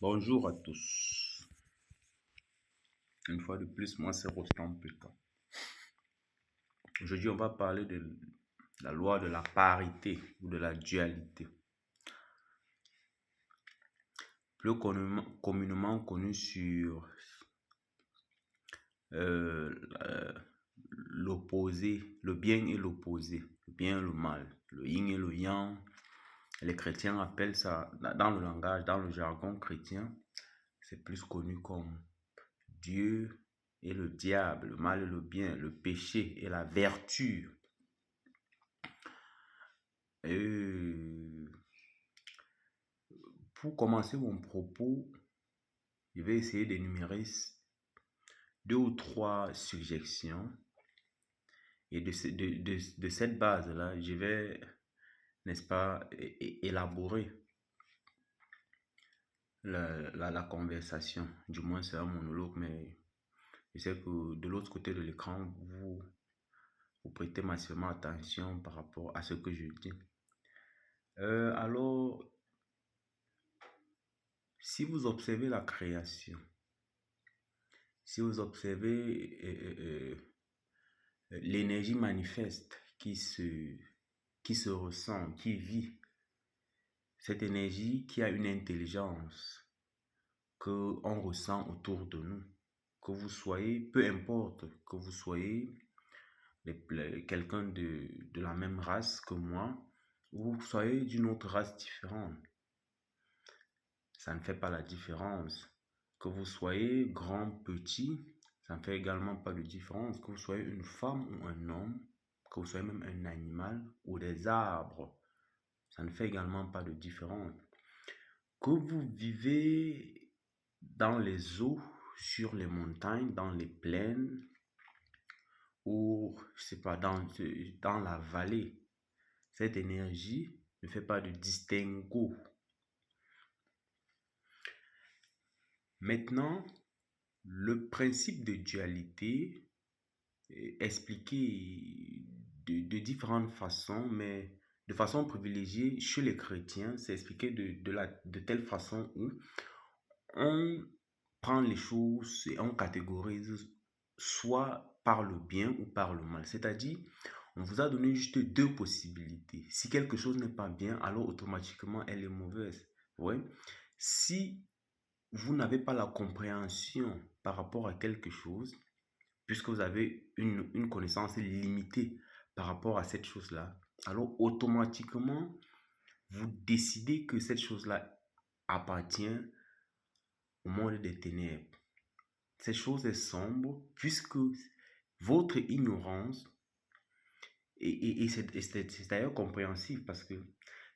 Bonjour à tous. Une fois de plus, moi c'est Rostand Pékin. Aujourd'hui, on va parler de la loi de la parité ou de la dualité, plus communément connue sur euh, euh, l'opposé, le bien et l'opposé, le bien et le mal, le yin et le yang. Les chrétiens appellent ça, dans le langage, dans le jargon chrétien, c'est plus connu comme Dieu et le diable, le mal et le bien, le péché et la vertu. Et pour commencer mon propos, je vais essayer d'énumérer deux ou trois suggestions. Et de cette base-là, je vais, n'est-ce pas, élaborer la conversation. Du moins, c'est un monologue, mais je sais que de l'autre côté de l'écran, vous prêtez massivement attention par rapport à ce que je dis. Alors, si vous observez la création, si vous observez l'énergie manifeste qui se ressent, qui vit, cette énergie qui a une intelligence que on ressent autour de nous, que vous soyez, peu importe que vous soyez quelqu'un de la même race que moi, ou vous soyez d'une autre race différente, ça ne fait pas la différence. Que vous soyez grand, petit, ça ne fait également pas de différence. Que vous soyez une femme ou un homme, que vous soyez même un animal ou des arbres, ça ne fait également pas de différence. Que vous vivez dans les eaux, sur les montagnes, dans les plaines, ou je sais pas, dans la vallée, cette énergie ne fait pas de distinguo. Maintenant, le principe de dualité est expliqué de différentes façons, mais de façon privilégiée chez les chrétiens, c'est expliqué de telle façon où on prend les choses et on catégorise soit par le bien ou par le mal. C'est-à-dire, on vous a donné juste deux possibilités. Si quelque chose n'est pas bien, alors automatiquement elle est mauvaise. Ouais. Si vous n'avez pas la compréhension par rapport à quelque chose, puisque vous avez une connaissance limitée par rapport à cette chose-là, alors automatiquement, vous décidez que cette chose-là appartient au monde des ténèbres. Cette chose est sombre puisque votre ignorance, et c'est d'ailleurs compréhensif parce que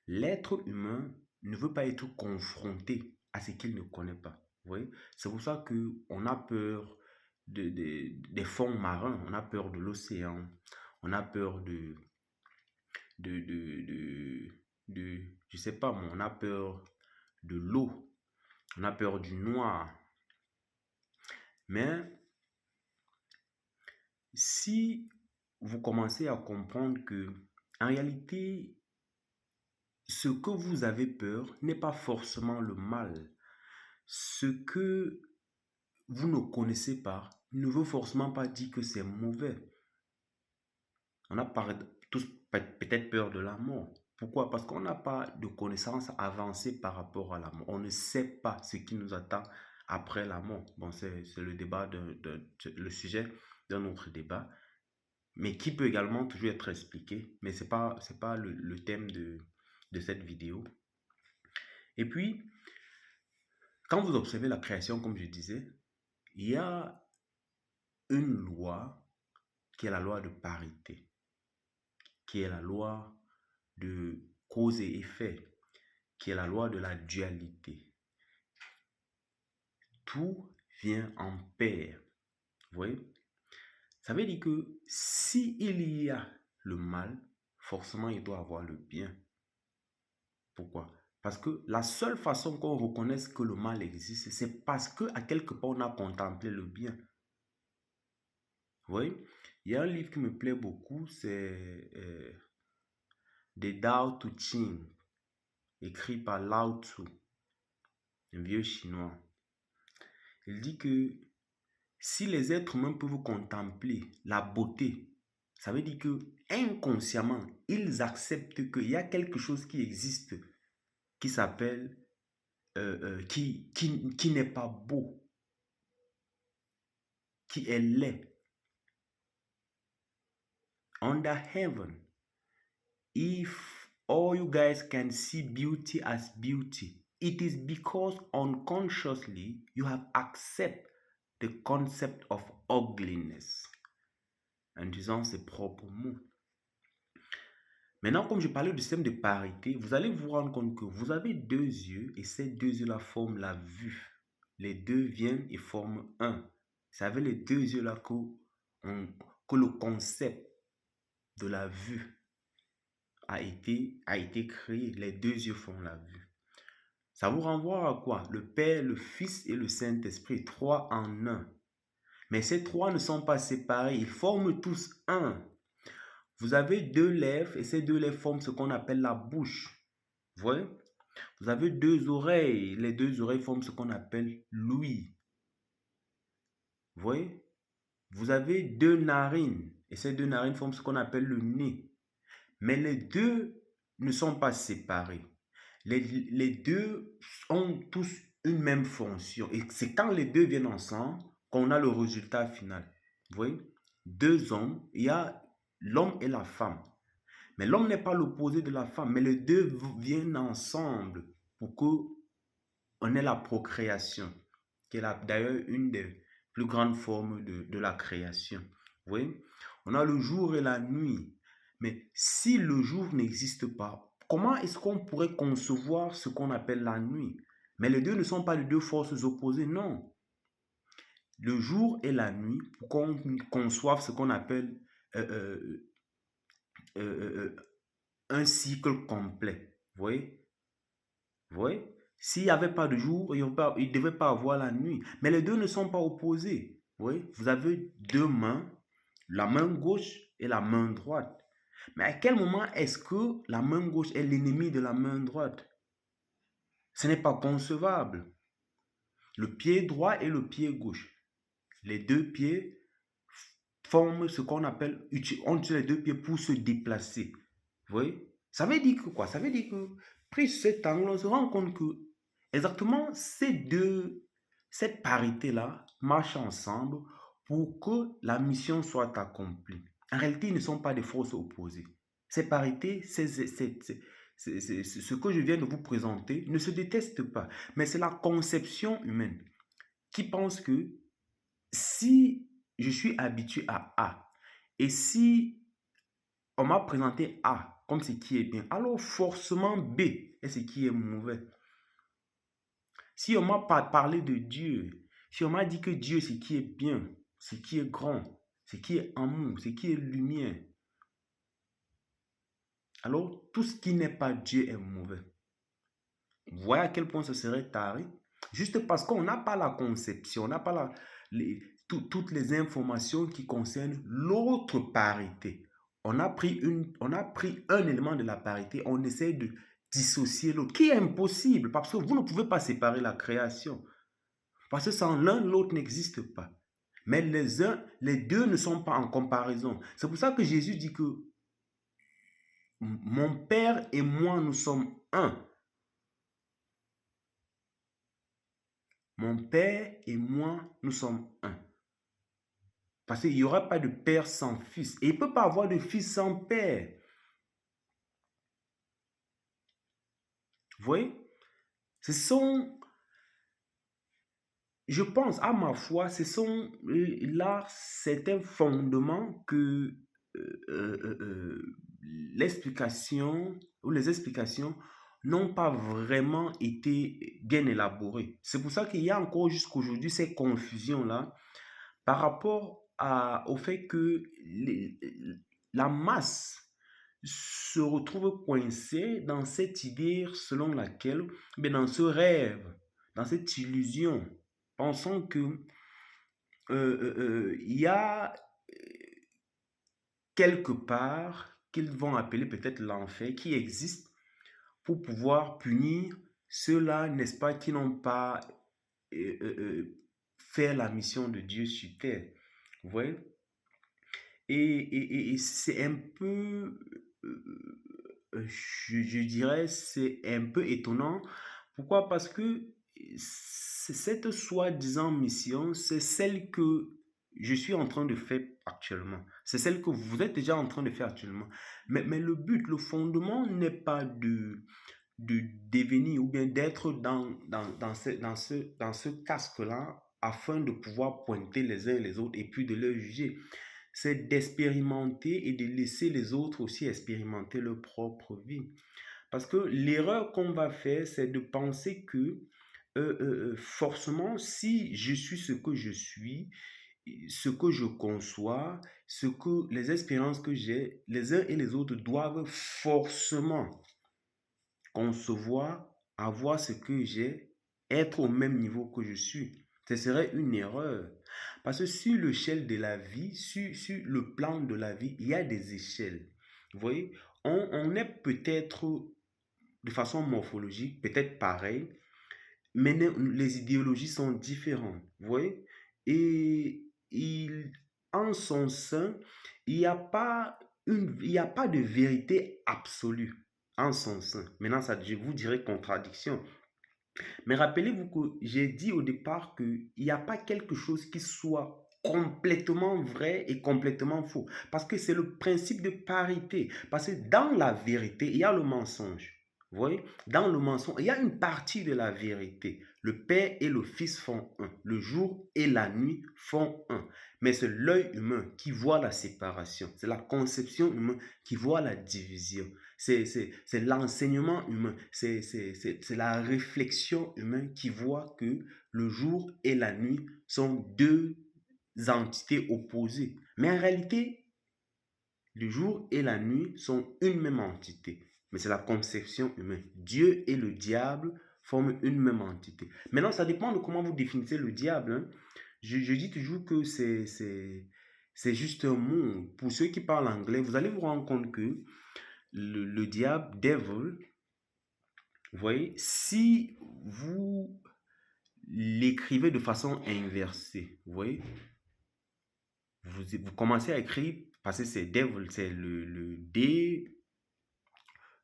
l'être humain ne veut pas être confronté à ce qu'il ne connaît pas. Vous voyez? C'est pour ça qu'on a peur des fonds marins, on a peur de l'océan, on a peur de, de, de, je sais pas moi, on a peur de l'eau, on a peur du noir. Mais si vous commencez à comprendre que, en réalité, ce que vous avez peur n'est pas forcément le mal. Ce que vous ne connaissez pas ne veut forcément pas dire que c'est mauvais. On a tous peut-être peur de la mort. Pourquoi? Parce qu'on n'a pas de connaissances avancées par rapport à la mort. On ne sait pas ce qui nous attend après la mort. Bon, c'est le débat, le sujet d'un autre débat, mais qui peut également toujours être expliqué. Mais c'est pas le thème de cette vidéo. Et puis, quand vous observez la création, comme je disais, il y a une loi qui est la loi de parité, qui est la loi de cause et effet, qui est la loi de la dualité. Tout vient en paire. Vous voyez? Ça veut dire que si il y a le mal, forcément il doit avoir le bien. Pourquoi? Parce que la seule façon qu'on reconnaisse que le mal existe, c'est parce que à quelque part on a contemplé le bien. Vous voyez? Il y a un livre qui me plaît beaucoup, c'est The Tao Te Ching, écrit par Lao Tzu. un vieux chinois. Il dit que si les êtres humains peuvent contempler la beauté, ça veut dire que inconsciemment, ils acceptent qu'il y a quelque chose qui existe, qui s'appelle, qui n'est pas beau, qui est laid. Under heaven, if all you guys can see beauty as beauty, it is because unconsciously you have accepted the concept of ugliness. En disant ses propres mots. Maintenant, comme je parlais du système de parité, vous allez vous rendre compte que vous avez deux yeux et ces deux yeux-là forment la vue. Les deux viennent et forment un. C'est avec les deux yeux-là que le concept de la vue a été créé. Les deux yeux font la vue. Ça vous renvoie à quoi? Le Père, le Fils et le Saint-Esprit, trois en un. Mais ces trois ne sont pas séparés, ils forment tous un. Vous avez deux lèvres et ces deux lèvres forment ce qu'on appelle la bouche. Vous voyez? Vous avez deux oreilles, les deux oreilles forment ce qu'on appelle l'ouïe. Vous voyez? Vous avez deux narines et ces deux narines forment ce qu'on appelle le nez. Mais les deux ne sont pas séparés. Les deux ont tous une même fonction. Et c'est quand les deux viennent ensemble qu'on a le résultat final. Vous voyez? Deux hommes, il y a l'homme et la femme. Mais l'homme n'est pas l'opposé de la femme, mais les deux viennent ensemble pour qu'on ait la procréation, qui est d'ailleurs une des plus grandes formes de la création. Vous voyez? On a le jour et la nuit. Mais si le jour n'existe pas, comment est-ce qu'on pourrait concevoir ce qu'on appelle la nuit? Mais les deux ne sont pas les deux forces opposées, non. Le jour et la nuit, pour qu'on conçoive ce qu'on appelle euh, un cycle complet. Vous voyez? Vous voyez? S'il n'y avait pas de jour, il ne devait pas avoir la nuit. Mais les deux ne sont pas opposés. Vous voyez? Vous avez deux mains, la main gauche et la main droite. Mais à quel moment est-ce que la main gauche est l'ennemi de la main droite? Ce n'est pas concevable. Le pied droit et le pied gauche. Les deux pieds forment ce qu'on appelle, on utilise les deux pieds pour se déplacer. Vous voyez? Ça veut dire que quoi? Ça veut dire que, pris cet angle, on se rend compte que exactement cette parité-là marche ensemble pour que la mission soit accomplie. En réalité, ils ne sont pas des forces opposées. Ces parités, ce que je viens de vous présenter, ne se détestent pas. Mais c'est la conception humaine qui pense que si je suis habitué à A, et si on m'a présenté A comme ce qui est bien, alors forcément B est ce qui est mauvais. Si on m'a parlé de Dieu, si on m'a dit que Dieu c'est ce qui est bien, ce qui est grand, ce qui est amour, ce qui est lumière, alors tout ce qui n'est pas Dieu est mauvais. Vous voyez à quel point ce serait taré? Juste parce qu'on n'a pas la conception, on n'a pas toutes les informations qui concernent l'autre parité. On a pris un élément de la parité, on essaie de dissocier l'autre, qui est impossible, parce que vous ne pouvez pas séparer la création. Parce que sans l'un, l'autre n'existe pas. Mais les deux ne sont pas en comparaison. C'est pour ça que Jésus dit que mon Père et moi, nous sommes un. Mon Père et moi, nous sommes un. Parce qu'il n'y aura pas de père sans fils. Et il ne peut pas avoir de fils sans père. Vous voyez? Ce sont, je pense, à ma foi, ce sont là certains fondements que l'explication ou les explications n'ont pas vraiment été bien élaborées. C'est pour ça qu'il y a encore jusqu'à aujourd'hui ces confusions-là par rapport au fait que la masse se retrouve coincée dans cette idée selon laquelle, mais dans ce rêve, dans cette illusion, pensant que il y a quelque part qu'ils vont appeler peut-être l'enfer qui existe pour pouvoir punir ceux-là, n'est-ce pas, qui n'ont pas fait la mission de Dieu sur terre. Vous voyez? Et c'est un peu, je dirais, c'est un peu étonnant. Pourquoi? Parce que cette soi-disant mission, c'est celle que je suis en train de faire actuellement. C'est celle que vous êtes déjà en train de faire actuellement. Mais le but, le fondement n'est pas de devenir ou bien d'être dans ce casque-là afin de pouvoir pointer les uns et les autres et puis de les juger. C'est d'expérimenter et de laisser les autres aussi expérimenter leur propre vie. Parce que l'erreur qu'on va faire, c'est de penser que forcément, si je suis ce que je suis, ce que je conçois, les expériences que j'ai, les uns et les autres doivent forcément concevoir, avoir ce que j'ai, être au même niveau que je suis. Ce serait une erreur. Parce que sur l'échelle de la vie, sur le plan de la vie, il y a des échelles. Vous voyez, on est peut-être de façon morphologique, peut-être pareil, mais les idéologies sont différentes. Vous voyez, et en son sein, il n'y a pas il n'y a pas de vérité absolue en son sein. Maintenant, ça, je vous dirais contradiction. Mais rappelez-vous que j'ai dit au départ qu'il n'y a pas quelque chose qui soit complètement vrai et complètement faux. Parce que c'est le principe de parité. Parce que dans la vérité, il y a le mensonge. Vous voyez? Dans le mensonge, il y a une partie de la vérité. Le Père et le Fils font un. Le jour et la nuit font un. Mais c'est l'œil humain qui voit la séparation. C'est la conception humaine qui voit la division. C'est l'enseignement humain, c'est la réflexion humaine qui voit que le jour et la nuit sont deux entités opposées. Mais en réalité, le jour et la nuit sont une même entité. Mais c'est la conception humaine. Dieu et le diable forment une même entité. Maintenant, ça dépend de comment vous définissez le diable. Hein. Je dis toujours que c'est juste un mot. Pour ceux qui parlent anglais, vous allez vous rendre compte que le diable, devil, vous voyez, si vous l'écrivez de façon inversée, vous voyez, vous commencez à écrire, parce que c'est devil, c'est le D,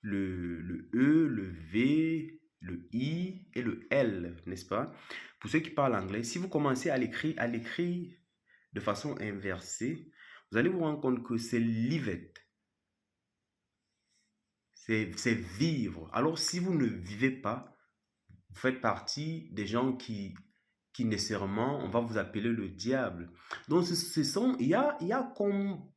le E, le V, le I et le L, n'est-ce pas? Pour ceux qui parlent anglais, si vous commencez à l'écrire de façon inversée, vous allez vous rendre compte que c'est livet. C'est vivre. Alors, si vous ne vivez pas, vous faites partie des gens qui nécessairement, on va vous appeler le diable. Donc, il y a comme,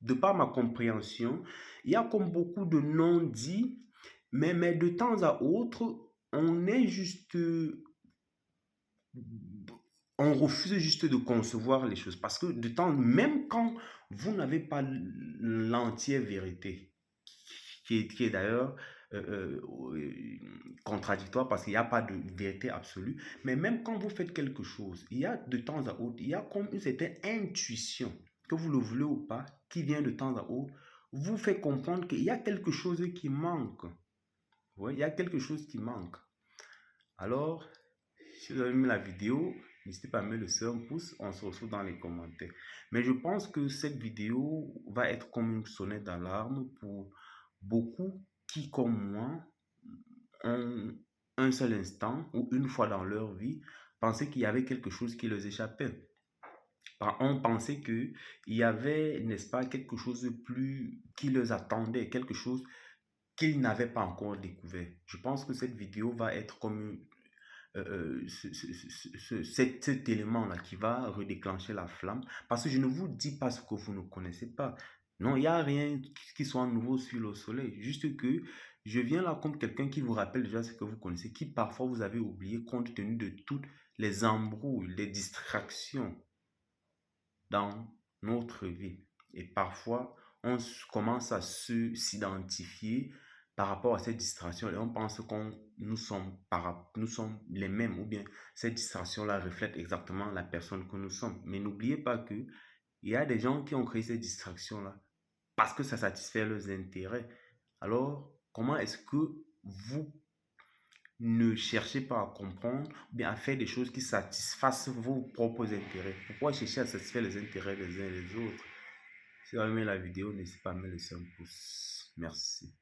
de par ma compréhension, il y a comme beaucoup de non-dits, mais de temps à autre, on est juste, on refuse juste de concevoir les choses. Parce que de temps, même quand vous n'avez pas l'entière vérité, qui est d'ailleurs contradictoire parce qu'il n'y a pas de vérité absolue. Mais même quand vous faites quelque chose, il y a de temps à autre, il y a comme une certaine intuition, que vous le voulez ou pas, qui vient de temps à autre, vous fait comprendre qu'il y a quelque chose qui manque. Oui, il y a quelque chose qui manque. Alors, si vous avez aimé la vidéo, n'hésitez pas à mettre le seul pouce, on se retrouve dans les commentaires. Mais je pense que cette vidéo va être comme une sonnette d'alarme pour beaucoup qui, comme moi, ont un seul instant ou une fois dans leur vie pensaient qu'il y avait quelque chose qui leur échappait. On pensait qu'il y avait, n'est-ce pas, quelque chose de plus qui les attendait, quelque chose qu'ils n'avaient pas encore découvert. Je pense que cette vidéo va être comme cet élément-là qui va redéclencher la flamme. Parce que je ne vous dis pas ce que vous ne connaissez pas. Non, il n'y a rien qui soit nouveau sur le soleil. Juste que je viens là comme quelqu'un qui vous rappelle déjà ce que vous connaissez, qui parfois vous avez oublié compte tenu de toutes les embrouilles, les distractions dans notre vie. Et parfois, on commence à s'identifier par rapport à cette distraction et on pense qu'on nous sommes les mêmes ou bien cette distraction-là reflète exactement la personne que nous sommes. Mais n'oubliez pas que il y a des gens qui ont créé cette distraction-là parce que ça satisfait leurs intérêts. Alors, comment est-ce que vous Ne cherchez pas à comprendre ou bien à faire des choses qui satisfassent vos propres intérêts. Pourquoi chercher à satisfaire les intérêts des uns et des autres? Si vous avez aimé la vidéo, n'hésitez pas à me laisser un pouce. Merci.